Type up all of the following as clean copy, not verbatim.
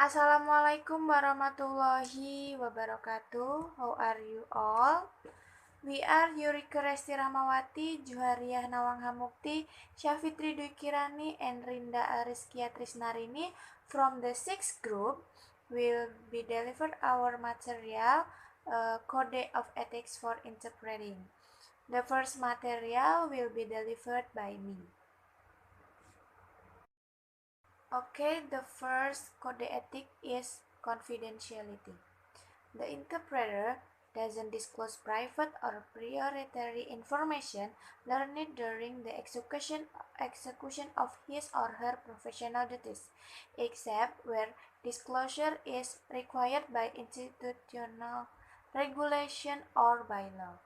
Assalamualaikum warahmatullahi wabarakatuh. How are you all? We are Yurika Resti Rahmawati, Juhariah Nawanghamukti, Syafitri Dwi Kirani, and Rinda Ariskia Trisnarini from the 6th group will be delivered our material Code of Ethics for Interpreting. The first material will be delivered by me. Okay, the first code ethic is confidentiality. The interpreter doesn't disclose private or proprietary information learned during the execution of his or her professional duties, except where disclosure is required by institutional regulation or by law.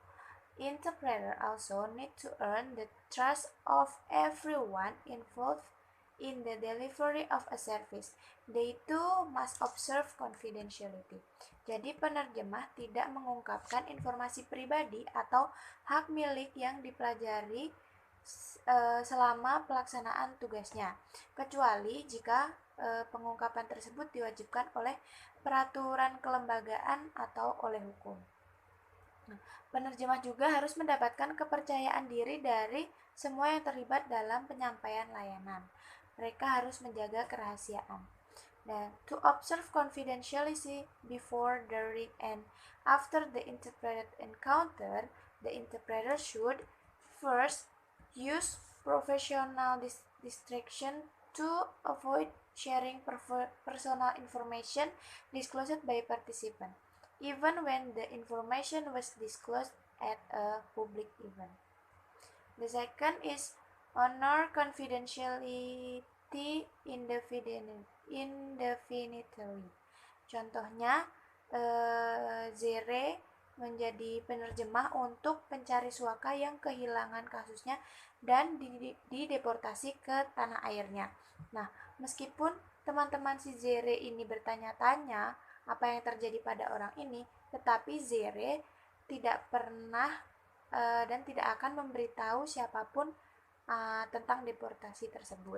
Interpreter also need to earn the trust of everyone involved in the delivery of a service. They too must observe confidentiality. Jadi penerjemah tidak mengungkapkan informasi pribadi atau hak milik yang dipelajari selama pelaksanaan tugasnya, kecuali jika pengungkapan tersebut diwajibkan oleh peraturan kelembagaan atau oleh hukum. Penerjemah juga harus mendapatkan kepercayaan diri dari semua yang terlibat dalam penyampaian layanan. Mereka harus menjaga kerahasiaan. Dan to observe confidentiality before, during, and after the interpreted encounter, the interpreter should first use professional distraction to avoid sharing personal information disclosed by participant, even when the information was disclosed at a public event. The second is honor confidentiality indefinitely. Contohnya, Zere menjadi penerjemah untuk pencari suaka yang kehilangan kasusnya dan dideportasi ke tanah airnya. Nah, meskipun teman-teman si Zere ini bertanya-tanya apa yang terjadi pada orang ini, tetapi Zere tidak pernah dan tidak akan memberitahu siapapun tentang deportasi tersebut.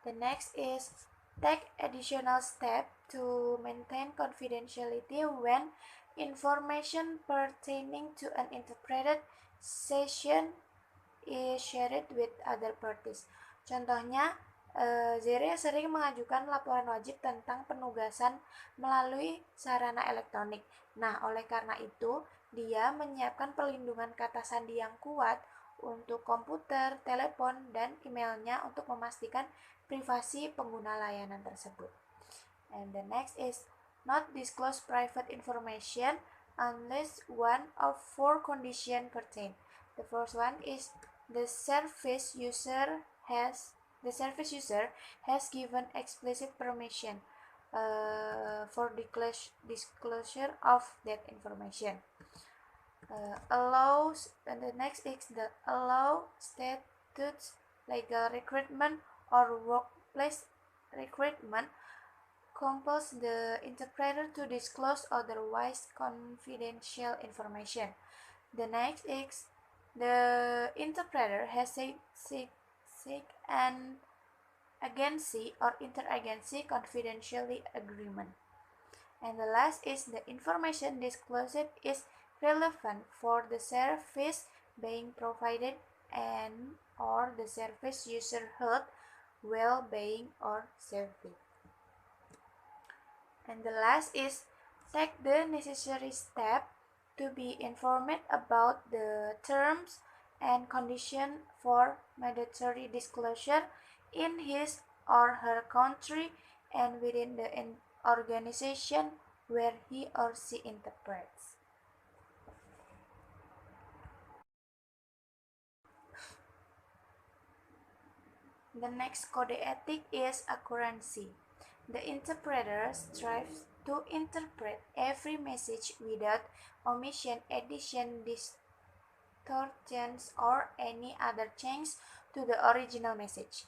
The next is take additional step to maintain confidentiality when information pertaining to an interpreted session is shared with other parties. Contohnya, Zere sering mengajukan laporan wajib tentang penugasan melalui sarana elektronik. Nah, oleh karena itu, dia menyiapkan perlindungan kata sandi yang kuat untuk komputer, telepon, dan emailnya untuk memastikan privasi pengguna layanan tersebut. And the next is not disclose private information unless one of 4 conditions pertain. The first one is the service user has given explicit permission for disclosure of that information. And the next is the allow statutes, legal recruitment, or workplace recruitment compels the interpreter to disclose otherwise confidential information. The next is the interpreter has seek an agency or interagency confidentiality agreement. And the last is the information disclosed is relevant for the service being provided and or the service user health, well-being, or safety. And the last is take the necessary step to be informed about the terms and conditions for mandatory disclosure in his or her country and within the organization where he or she interprets. The next code ethic is accuracy. The interpreter strives to interpret every message without omission, addition, distortions, or any other change to the original message.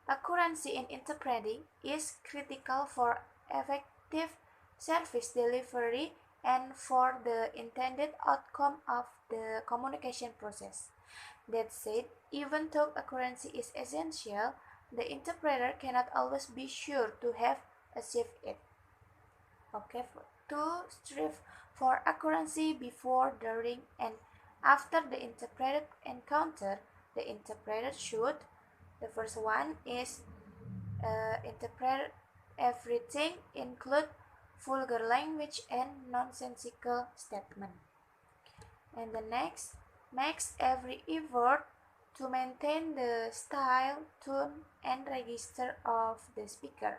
Accuracy in interpreting is critical for effective service delivery and for the intended outcome of the communication process. That said, even though accuracy is essential, the interpreter cannot always be sure to have achieve it. Okay, to strive for accuracy before, during, and after the interpreted encounter, the interpreter should. The first one is interpret everything, include vulgar language and nonsensical statement. And the next, makes every effort to maintain the style, tone, and register of the speaker.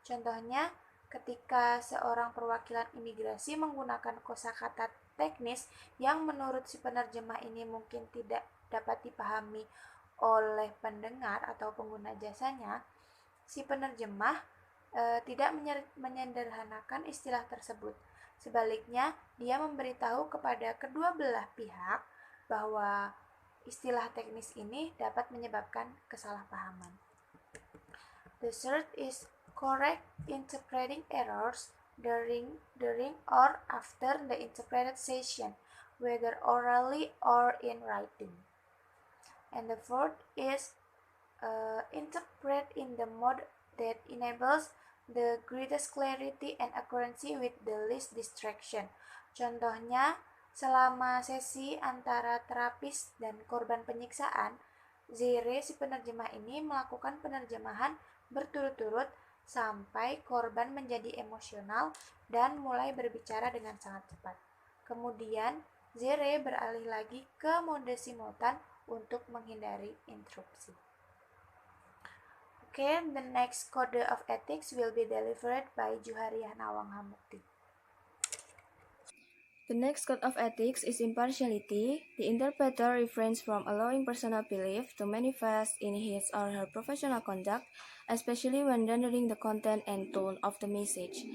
Contohnya, ketika seorang perwakilan imigrasi menggunakan kosakata teknis yang menurut si penerjemah ini mungkin tidak dapat dipahami oleh pendengar atau pengguna jasanya, si penerjemah tidak menyederhanakan istilah tersebut. Sebaliknya, dia memberitahu kepada kedua belah pihak bahwa istilah teknis ini dapat menyebabkan kesalahpahaman. The third is correct interpreting errors during or after the interpreted session, whether orally or in writing. And the fourth is interpret in the mode that enables the greatest clarity and accuracy with the least distraction. Contohnya, selama sesi antara terapis dan korban penyiksaan, Zaire si penerjemah ini melakukan penerjemahan berturut-turut sampai korban menjadi emosional dan mulai berbicara dengan sangat cepat. Kemudian, Zaire beralih lagi ke mode simultan untuk menghindari interupsi. Okay, the next code of ethics will be delivered by Juhariah Nawang Hamukti. The next code of ethics is impartiality. The interpreter refrains from allowing personal belief to manifest in his or her professional conduct, especially when rendering the content and tone of the message.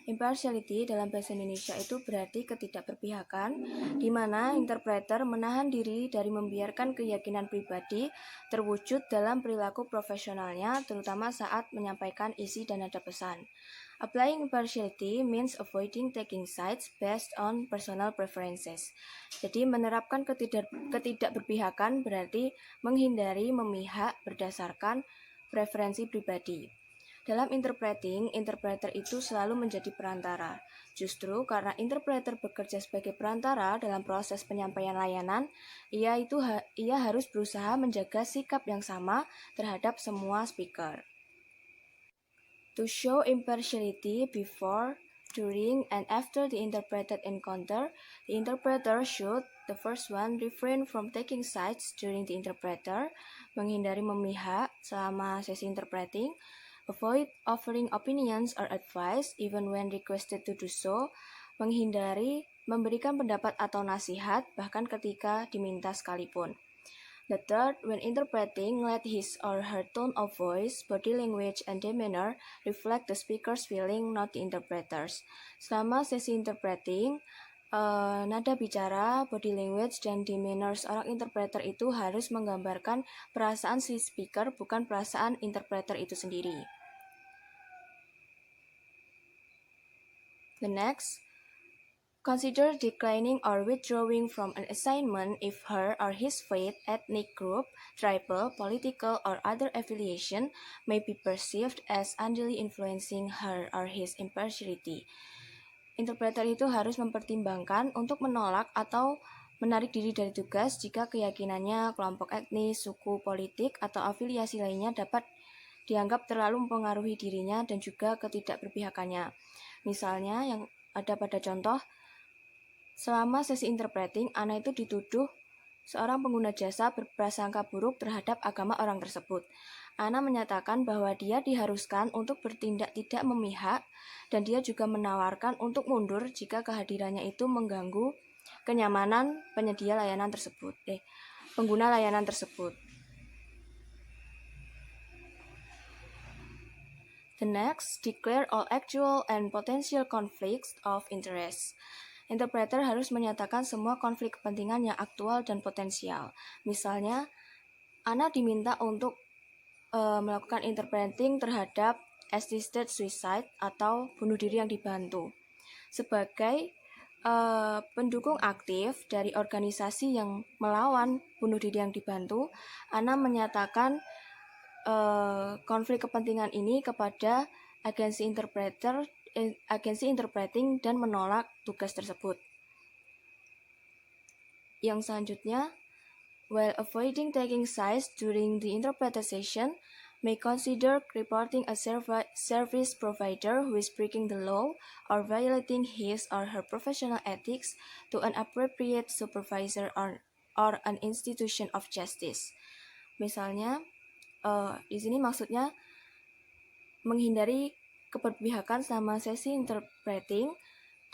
Impartiality dalam bahasa Indonesia itu berarti ketidakberpihakan, di mana interpreter menahan diri dari membiarkan keyakinan pribadi terwujud dalam perilaku profesionalnya, terutama saat menyampaikan isi dan nada pesan. Applying impartiality means avoiding taking sides based on personal preferences. Jadi menerapkan ketidakberpihakan berarti menghindari memihak berdasarkan preferensi pribadi. Dalam interpreting, interpreter itu selalu menjadi perantara. Justru karena interpreter bekerja sebagai perantara dalam proses penyampaian layanan, ia harus berusaha menjaga sikap yang sama terhadap semua speaker. To show impartiality before, during, and after the interpreted encounter, the interpreter should, the first one, refrain from taking sides during the interpreter, menghindari memihak selama sesi interpreting, avoid offering opinions or advice even when requested to do so, menghindari memberikan pendapat atau nasihat bahkan ketika diminta sekalipun. The third, when interpreting, let his or her tone of voice, body language, and demeanor reflect the speaker's feeling, not the interpreter's. Selama sesi interpreting, nada bicara, body language, dan demeanor seorang interpreter itu harus menggambarkan perasaan si speaker, bukan perasaan interpreter itu sendiri. The next, consider declining or withdrawing from an assignment if her or his faith, ethnic group, tribal, political, or other affiliation may be perceived as unduly influencing her or his impartiality. Interpreter itu harus mempertimbangkan untuk menolak atau menarik diri dari tugas jika keyakinannya, kelompok etnis, suku, politik, atau afiliasi lainnya dapat dianggap terlalu mempengaruhi dirinya dan juga ketidakberpihakannya. Misalnya yang ada pada contoh, selama sesi interpreting, Ana itu dituduh seorang pengguna jasa berprasangka buruk terhadap agama orang tersebut. Ana menyatakan bahwa dia diharuskan untuk bertindak tidak memihak dan dia juga menawarkan untuk mundur jika kehadirannya itu mengganggu kenyamanan pengguna layanan tersebut. The next, declare all actual and potential conflicts of interest. Interpreter harus menyatakan semua konflik kepentingan yang aktual dan potensial. Misalnya, Ana diminta untuk melakukan interpreting terhadap assisted suicide atau bunuh diri yang dibantu. Sebagai pendukung aktif dari organisasi yang melawan bunuh diri yang dibantu, Ana menyatakan konflik kepentingan ini kepada agensi interpreting dan menolak tugas tersebut. Yang selanjutnya, while avoiding taking sides during the interpretation, may consider reporting a service provider who is breaking the law or violating his or her professional ethics to an appropriate supervisor or an institution of justice. Misalnya, di sini maksudnya menghindari keberpihakan selama sesi interpreting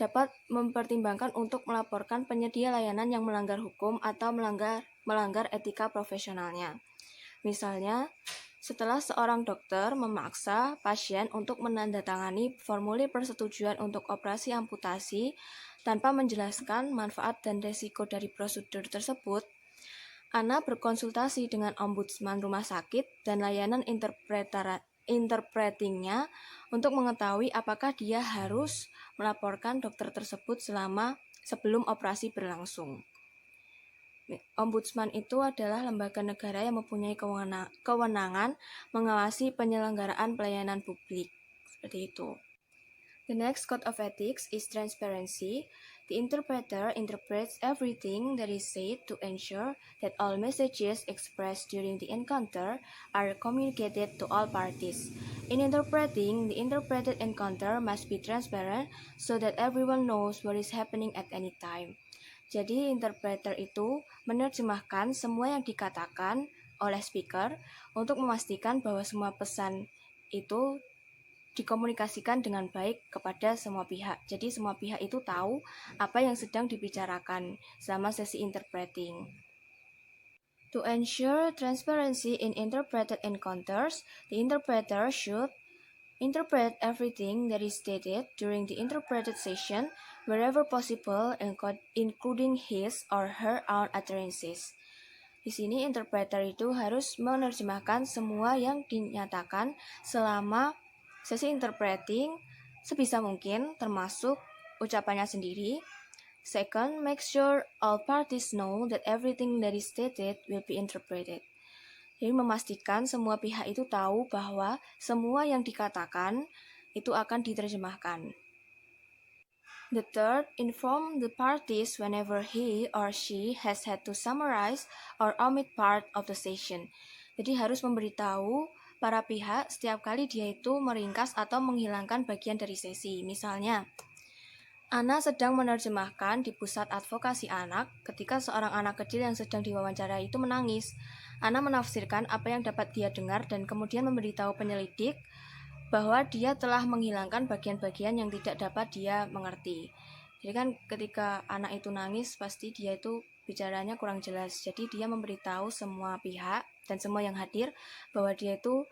dapat mempertimbangkan untuk melaporkan penyedia layanan yang melanggar hukum atau melanggar etika profesionalnya. Misalnya, setelah seorang dokter memaksa pasien untuk menandatangani formulir persetujuan untuk operasi amputasi tanpa menjelaskan manfaat dan risiko dari prosedur tersebut, Ana berkonsultasi dengan ombudsman rumah sakit dan layanan interpretingnya untuk mengetahui apakah dia harus melaporkan dokter tersebut sebelum operasi berlangsung. Ombudsman itu adalah lembaga negara yang mempunyai kewenangan mengawasi penyelenggaraan pelayanan publik. Seperti itu. The next code of ethics is transparency. The interpreter interprets everything that is said to ensure that all messages expressed during the encounter are communicated to all parties. In interpreting, the interpreted encounter must be transparent so that everyone knows what is happening at any time. Jadi, interpreter itu menerjemahkan semua yang dikatakan oleh speaker untuk memastikan bahwa semua pesan itu dikomunikasikan dengan baik kepada semua pihak. Jadi, semua pihak itu tahu apa yang sedang dibicarakan selama sesi interpreting. To ensure transparency in interpreted encounters, the interpreter should interpret everything that is stated during the interpreted session wherever possible, including his or her own utterances. Di sini interpreter itu harus menerjemahkan semua yang dinyatakan selama sesi interpreting sebisa mungkin, termasuk ucapannya sendiri. Second, make sure all parties know that everything that is stated will be interpreted. Jadi memastikan semua pihak itu tahu bahwa semua yang dikatakan itu akan diterjemahkan. The third, inform the parties whenever he or she has had to summarize or omit part of the session. Jadi harus memberitahu para pihak setiap kali dia itu meringkas atau menghilangkan bagian dari sesi. Misalnya, Ana sedang menerjemahkan di pusat advokasi anak ketika seorang anak kecil yang sedang diwawancara itu menangis. Ana menafsirkan apa yang dapat dia dengar dan kemudian memberitahu penyelidik bahwa dia telah menghilangkan bagian-bagian yang tidak dapat dia mengerti. Jadi kan ketika anak itu nangis pasti dia itu bicaranya kurang jelas. Jadi dia memberitahu semua pihak dan semua yang hadir bahwa dia itu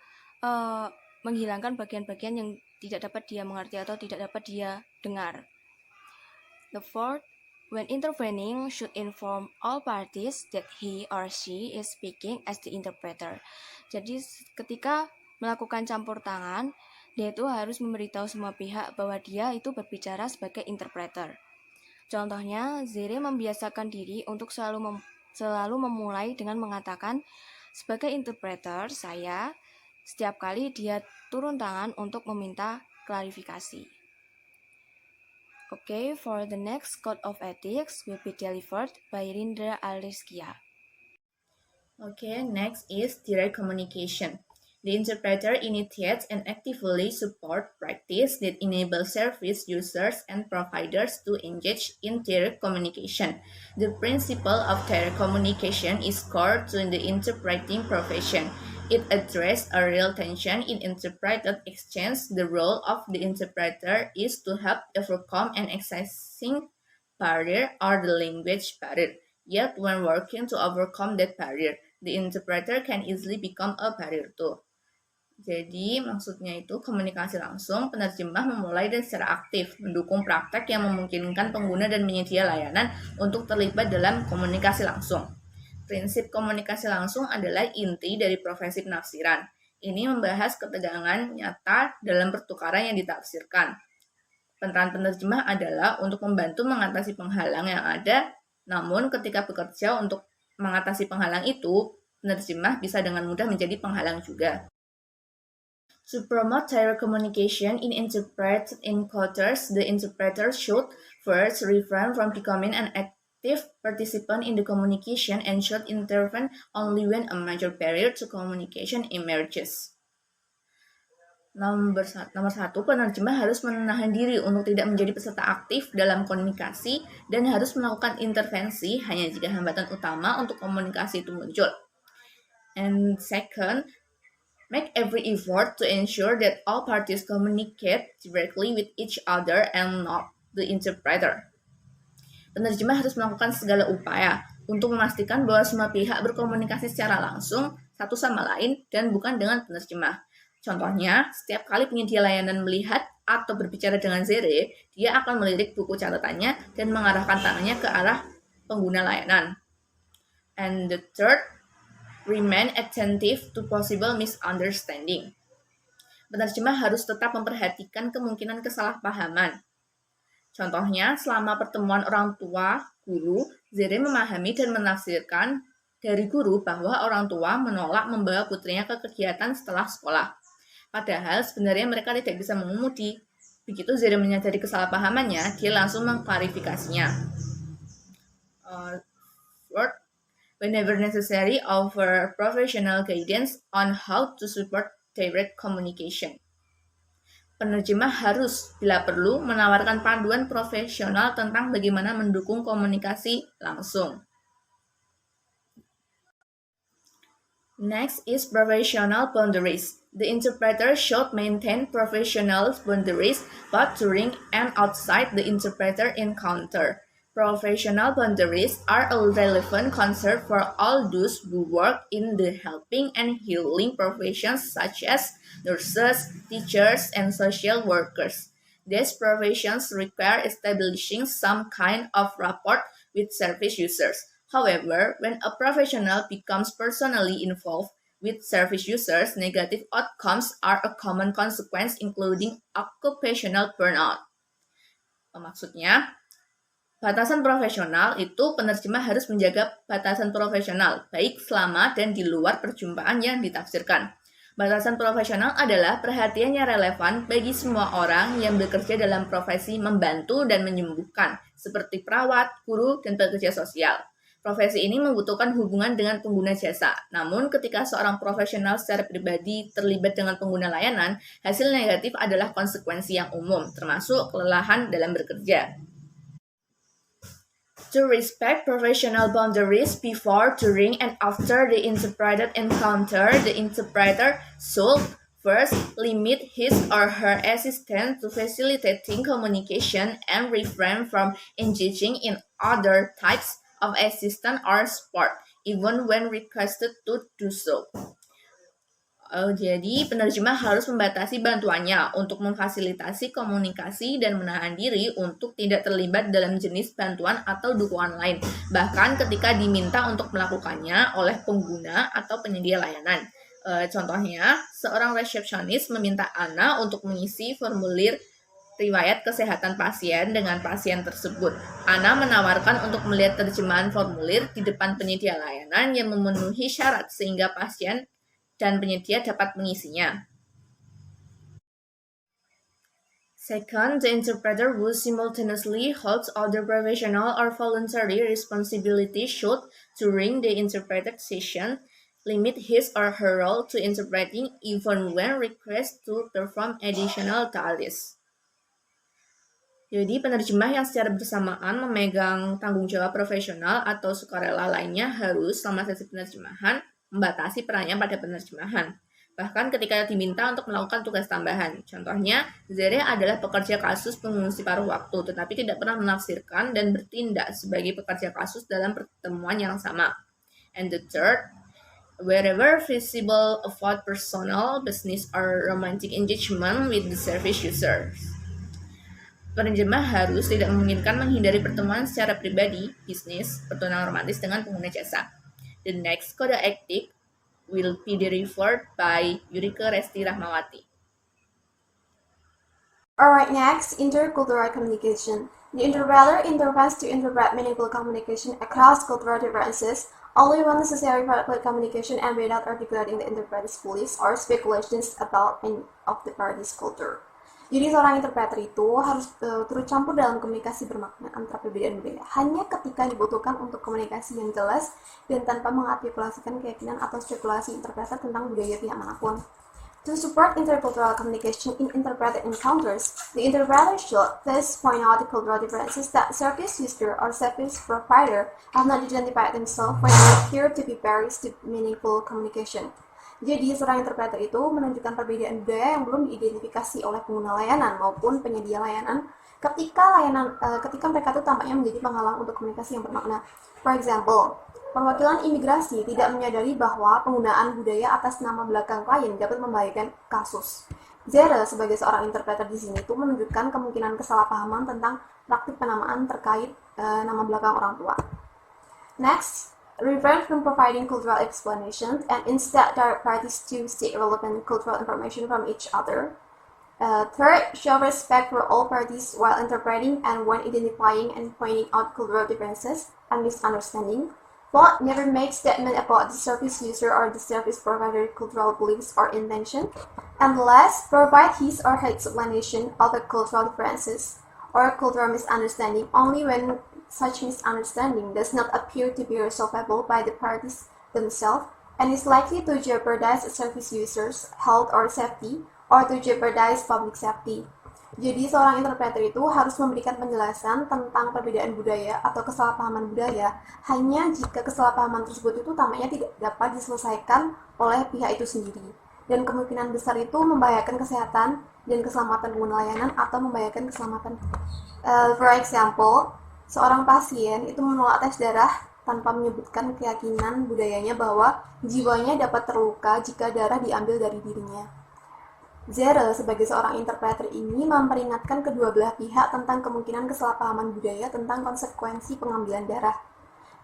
menghilangkan bagian-bagian yang tidak dapat dia mengerti atau tidak dapat dia dengar. The fourth, when intervening, should inform all parties that he or she is speaking as the interpreter. Jadi ketika melakukan campur tangan, dia itu harus memberitahu semua pihak bahwa dia itu berbicara sebagai interpreter. Contohnya, Zere membiasakan diri untuk selalu memulai dengan mengatakan, sebagai interpreter, saya setiap kali dia turun tangan untuk meminta klarifikasi. Okay, for the next code of ethics will be delivered by Rindra Aliskia. Okay, next is direct communication. The interpreter initiates and actively supports practice that enable service users and providers to engage in direct communication. The principle of direct communication is core to the interpreting profession. It addresses a real tension in interpreted exchange. The role of the interpreter is to help overcome an existing barrier or the language barrier. Yet, when working to overcome that barrier, the interpreter can easily become a barrier too. Jadi, maksudnya itu komunikasi langsung, penerjemah memulai dan secara aktif mendukung praktek yang memungkinkan pengguna dan penyedia layanan untuk terlibat dalam komunikasi langsung. Prinsip komunikasi langsung adalah inti dari profesi penafsiran. Ini membahas ketegangan nyata dalam pertukaran yang ditafsirkan. Peran penerjemah adalah untuk membantu mengatasi penghalang yang ada, namun ketika bekerja untuk mengatasi penghalang itu, penerjemah bisa dengan mudah menjadi penghalang juga. To promote direct communication in interpreted encoders, the interpreter should first refrain from becoming an active participant in the communication and should intervene only when a major barrier to communication emerges. Nomor satu, penerjemah harus menahan diri untuk tidak menjadi peserta aktif dalam komunikasi dan harus melakukan intervensi hanya jika hambatan utama untuk komunikasi itu muncul. And second, make every effort to ensure that all parties communicate directly with each other and not the interpreter. Penerjemah harus melakukan segala upaya untuk memastikan bahwa semua pihak berkomunikasi secara langsung satu sama lain dan bukan dengan penerjemah. Contohnya, setiap kali penyedia layanan melihat atau berbicara dengan Zere, dia akan melirik buku catatannya dan mengarahkan tangannya ke arah pengguna layanan. And the third, remain attentive to possible misunderstanding. Penerjemah harus tetap memperhatikan kemungkinan kesalahpahaman. Contohnya, selama pertemuan orang tua, guru, Zere memahami dan menafsirkan dari guru bahwa orang tua menolak membawa putrinya ke kegiatan setelah sekolah. Padahal sebenarnya mereka tidak bisa mengemudi. Begitu Zere menyadari kesalahpahamannya, dia langsung mengklarifikasinya. Fourth, whenever necessary, offer professional guidance on how to support direct communication. Penerjemah harus, bila perlu, menawarkan panduan profesional tentang bagaimana mendukung komunikasi langsung. Next is professional boundaries. The interpreter should maintain professional boundaries both during and outside the interpreter encounter. Professional boundaries are a relevant concept for all those who work in the helping and healing professions such as nurses, teachers, and social workers. These professions require establishing some kind of rapport with service users. However, when a professional becomes personally involved with service users, negative outcomes are a common consequence, including occupational burnout. Maksudnya, batasan profesional itu penerjemah harus menjaga batasan profesional, baik selama dan di luar perjumpaan yang ditafsirkan. Batasan profesional adalah perhatian yang relevan bagi semua orang yang bekerja dalam profesi membantu dan menyembuhkan, seperti perawat, guru, dan pekerja sosial. Profesi ini membutuhkan hubungan dengan pengguna jasa. Namun, ketika seorang profesional secara pribadi terlibat dengan pengguna layanan, hasil negatif adalah konsekuensi yang umum, termasuk kelelahan dalam bekerja. To respect professional boundaries before, during, and after the interpreted encounter, the interpreter should first limit his or her assistant to facilitating communication and refrain from engaging in other types of assistance or support, even when requested to do so. Jadi, penerjemah harus membatasi bantuannya untuk memfasilitasi komunikasi dan menahan diri untuk tidak terlibat dalam jenis bantuan atau dukungan lain, bahkan ketika diminta untuk melakukannya oleh pengguna atau penyedia layanan. Contohnya, seorang resepsionis meminta Ana untuk mengisi formulir riwayat kesehatan pasien dengan pasien tersebut. Ana menawarkan untuk melihat terjemahan formulir di depan penyedia layanan yang memenuhi syarat sehingga pasien dan penyedia dapat mengisinya. Second, the interpreter who simultaneously holds other professional or voluntary responsibilities should, during the interpreted session, limit his or her role to interpreting even when requested to perform additional tasks. Jadi, penerjemah yang secara bersamaan memegang tanggung jawab profesional atau sukarela lainnya harus selama sesi penerjemahan membatasi perannya pada penerjemahan. Bahkan ketika diminta untuk melakukan tugas tambahan. Contohnya, Zere adalah pekerja kasus pengungsi paruh waktu, tetapi tidak pernah menafsirkan dan bertindak sebagai pekerja kasus dalam pertemuan yang sama. And the third, wherever feasible, avoid personal, business, or romantic engagement with the service users. Penerjemah harus tidak memungkinkan menghindari pertemuan secara pribadi, bisnis, pertunangan romantis dengan pengguna jasa. The next code etik will be referred by Yurika Resti Rahmawati. Alright, next, intercultural communication. The interpreter intervenes to interpret meaningful communication across cultural differences only when necessary for clear communication and without articulating the interpreter's beliefs or speculations about any of the party's culture. Jadi seorang interpreter itu harus turut campur dalam komunikasi bermakna antara perbedaan budaya hanya ketika dibutuhkan untuk komunikasi yang jelas dan tanpa mengartikulasikan keyakinan atau spekulasi interpreter tentang budaya pihak manapun. To support intercultural communication in interpreter encounters, the interpreter should first point out the cultural differences that service user or service provider have not identified themselves when they appear to be barriers to meaningful communication. Jadi, seorang interpreter itu menunjukkan perbedaan budaya yang belum diidentifikasi oleh pengguna layanan maupun penyedia layanan ketika mereka itu tampaknya menjadi penghalang untuk komunikasi yang bermakna. For example, perwakilan imigrasi tidak menyadari bahwa penggunaan budaya atas nama belakang klien dapat membahayakan kasus. Zara sebagai seorang interpreter di sini itu menunjukkan kemungkinan kesalahpahaman tentang praktik penamaan terkait nama belakang orang tua. Next, refrain from providing cultural explanations and instead direct parties to seek relevant cultural information from each other. Third, show respect for all parties while interpreting and when identifying and pointing out cultural differences and misunderstanding. Fourth, never make statement about the service user or the service provider cultural beliefs or intention. And last, provide his or her explanation of the cultural differences or cultural misunderstanding only when such misunderstanding does not appear to be resolvable by the parties themselves and is likely to jeopardize service users' health or safety or to jeopardize public safety. Jadi, seorang interpreter itu harus memberikan penjelasan tentang perbedaan budaya atau kesalahpahaman budaya hanya jika kesalahpahaman tersebut itu tampaknya tidak dapat diselesaikan oleh pihak itu sendiri. Dan kemungkinan besar itu membahayakan kesehatan dan keselamatan pengguna layanan atau membahayakan keselamatan. For example, seorang pasien itu menolak tes darah tanpa menyebutkan keyakinan budayanya bahwa jiwanya dapat terluka jika darah diambil dari dirinya. Zara sebagai seorang interpreter ini memperingatkan kedua belah pihak tentang kemungkinan kesalahpahaman budaya tentang konsekuensi pengambilan darah.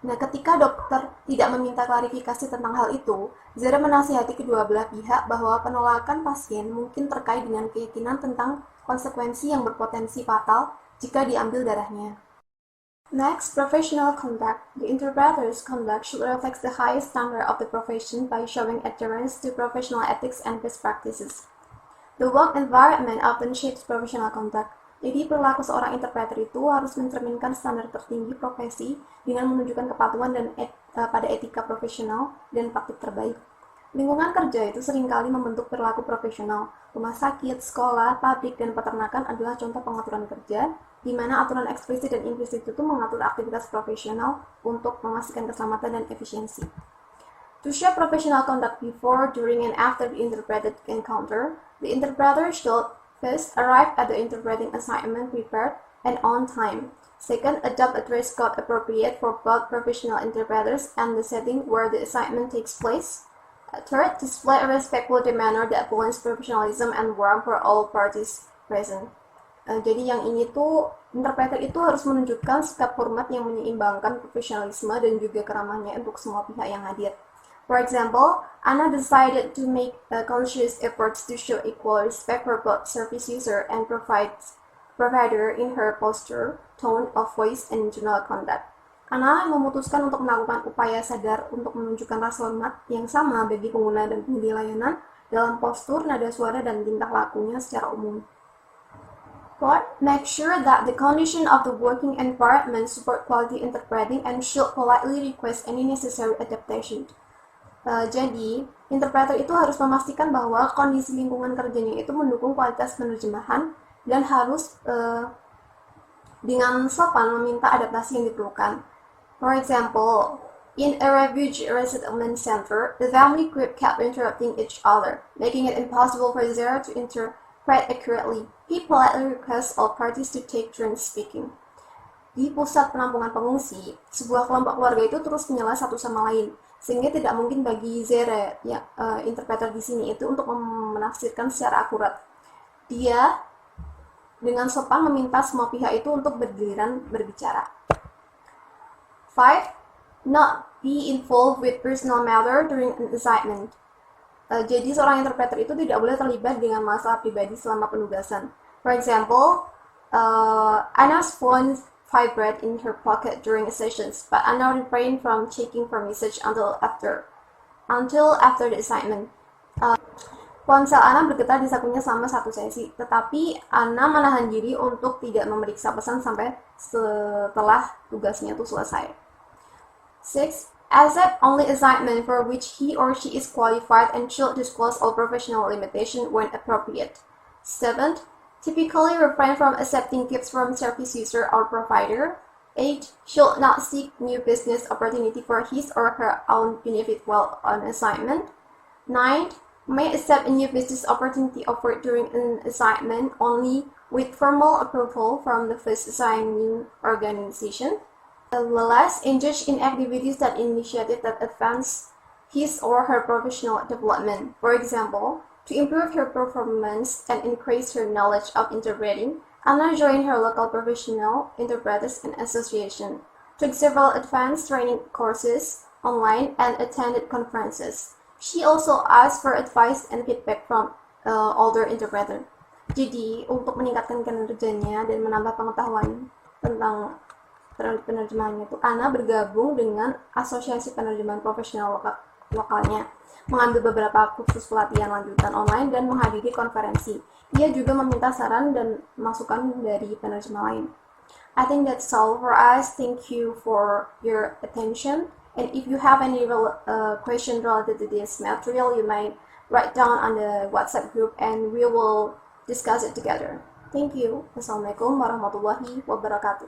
Nah, ketika dokter tidak meminta klarifikasi tentang hal itu, Zara menasihati kedua belah pihak bahwa penolakan pasien mungkin terkait dengan keyakinan tentang konsekuensi yang berpotensi fatal jika diambil darahnya. Next, professional conduct. The interpreter's conduct should reflect the highest standard of the profession by showing adherence to professional ethics and best practices. The work environment often shapes professional conduct. Jadi, perilaku seorang interpreter itu harus mencerminkan standar tertinggi profesi dengan menunjukkan kepatuhan dan pada etika profesional dan praktik terbaik. Lingkungan kerja itu seringkali membentuk perilaku profesional. Rumah sakit, sekolah, pabrik, dan peternakan adalah contoh pengaturan kerja, di mana aturan eksplisit dan implisit itu mengatur aktivitas profesional untuk memastikan keselamatan dan efisiensi. To show professional conduct before, during, and after the interpreted encounter, the interpreter should first arrive at the interpreting assignment prepared and on time. Second, adopt a dress code appropriate for both professional interpreters and the setting where the assignment takes place. Third, display a respectful demeanor that blends professionalism and warmth for all parties present. Jadi yang ini tuh, interpreter itu harus menunjukkan sikap hormat yang menyeimbangkan profesionalisme dan juga keramahnya untuk semua pihak yang hadir. For example, Anna decided to make conscious efforts to show equal respect for both service user and provider in her posture, tone of voice, and general conduct. Anna memutuskan untuk melakukan upaya sadar untuk menunjukkan rasa hormat yang sama bagi pengguna dan penyedia layanan dalam postur, nada suara, dan tingkah lakunya secara umum. Fourth, make sure that the condition of the working environment support quality interpreting and should politely request any necessary adaptation. Jadi, interpreter itu harus memastikan bahwa kondisi lingkungan kerjanya itu mendukung kualitas penerjemahan dan harus dengan sopan meminta adaptasi yang diperlukan. For example, in a refugee resettlement center, the family group kept interrupting each other, making it impossible for Zara to interpret accurately. He politely requests all parties to take turns speaking. Di pusat penampungan pengungsi, sebuah kelompok keluarga itu terus menyela satu sama lain, sehingga tidak mungkin bagi Zara, interpreter di sini itu untuk menafsirkan secara akurat. Dia dengan sopan meminta semua pihak itu untuk bergiliran berbicara. 5. Not be involved with personal matter during an assignment. Jadi seorang interpreter itu tidak boleh terlibat dengan masalah pribadi selama penugasan. For example, Anna's phone vibrate in her pocket during sessions, but Anna refrained from checking for message until after the assignment. Ponsel Anna bergetar di sakunya selama satu sesi, tetapi Anna menahan diri untuk tidak memeriksa pesan sampai setelah tugasnya itu selesai. 6. Accept only assignment for which he or she is qualified and should disclose all professional limitations when appropriate. 7. Typically refrain from accepting gifts from service user or provider. 8. Should not seek new business opportunity for his or her own benefit while on assignment. 9. May accept a new business opportunity offered during an assignment only with formal approval from the first assigning organization. The last, engage in activities that initiated that advance his or her professional development. For example, to improve her performance and increase her knowledge of interpreting, Anna joined her local professional interpreters and association, took several advanced training courses online, and attended conferences. She also asked for advice and feedback from older interpreter. Jadi, untuk meningkatkan kinerjanya dan menambah pengetahuan tentang penerjemahannya itu, Anna bergabung dengan asosiasi penerjemahan profesional lokalnya, mengambil beberapa kursus pelatihan lanjutan online, dan menghadiri konferensi. Ia juga meminta saran dan masukan dari penerjemah lain. I think that's all for us. Thank you for your attention. And if you have any question related to this material, you might write down on the WhatsApp group and we will discuss it together. Thank you. Wassalamualaikum warahmatullahi wabarakatuh.